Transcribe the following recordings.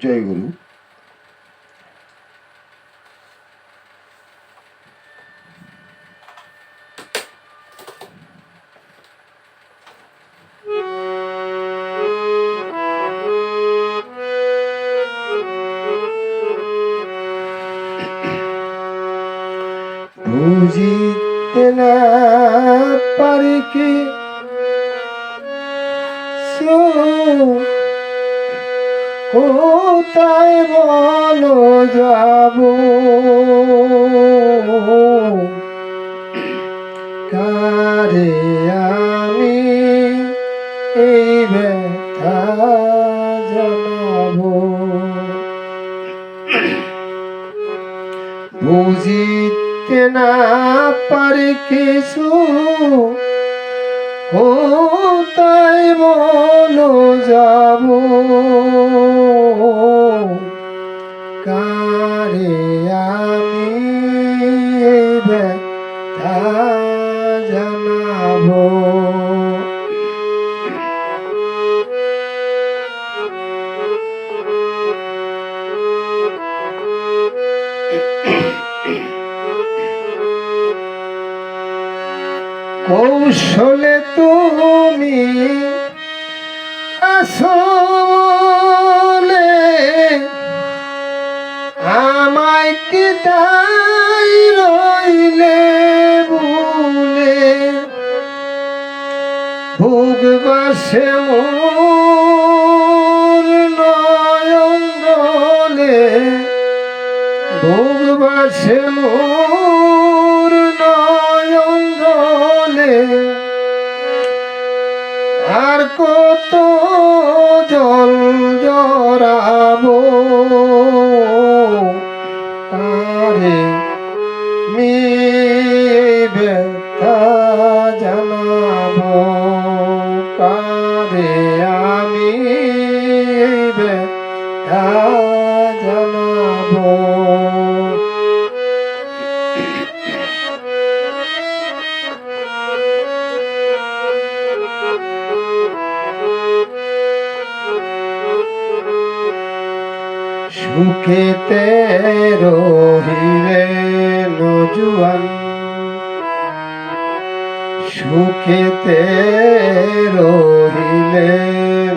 জয় গুরু। বুঝিতে না পারি কি কোথায় বলো যাব, কারে আমি এই ব্যথা জানাবো। বুঝিতে না পারি কিছু কোথায় বলো যাব, কারে আমি এই ব্যথা জানাবো। কৌশলে তুমি আসলে আমায় কি দাই রইলে ভুলে, ভুগবাসে মোর নয়ন জলে, ভুগবাসে মোর নয়ন জলে, আর কত জল জড়াবো, কারে মি ব্যথা জানাবো, কারে আমি ব্যথা জানাবো। সুখেতে রহিলে নজুয়ান, সুখেতে রহিলে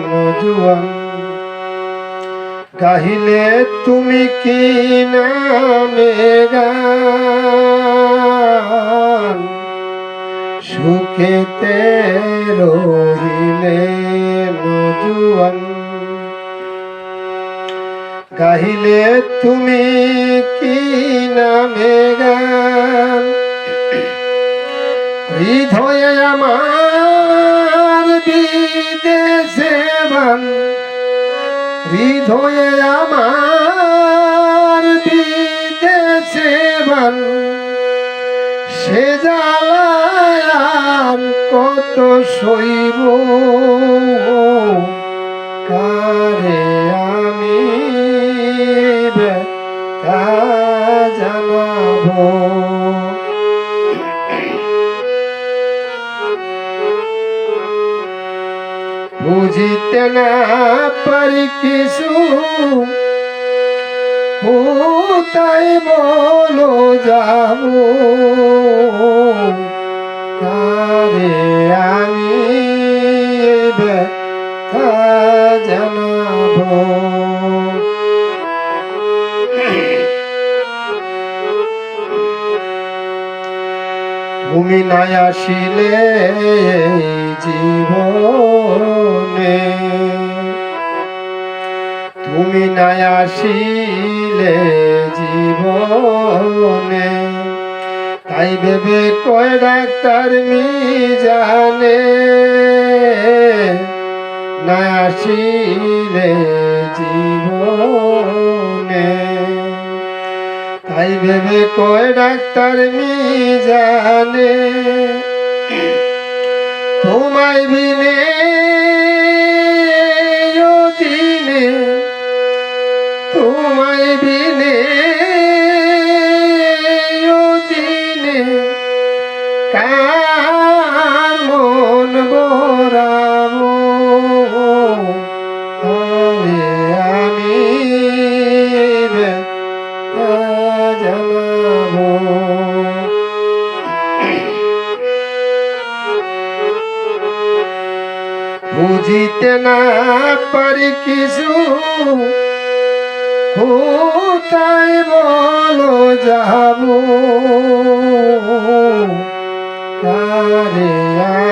নজুয়ান, গাহিলে তুমি কি নামে গান, সুখেতে রহিলে নজুয়ান, গাহিলে তুমি কি নামে গান, হৃদয়ে আমার বিদেশে বান, হৃদয়ে আমার বিদেশে বান, সে জ্বালায় আর কত সইব, কারে আমি ব্যথা জানাবো। বুঝিতে না পারি কিছু কোথায় বলো যাব, কারে আমি ব্যথা জানাবো। তুমি না আসিলে জীবনে, তুমি না আসিলে জীবনে, তাই ভেবে কয় ডাক্তার মিজানে, না আসিলে জীবনে, তাই ভেবে কয় ডাক্তার মিজানে, তোমায় বিনে দিনে, তোমায় বিনে দিনে, কার মন ভরাবো, আমি বুঝিতে না পারি কিছু কোথায় বলো যাবো কারে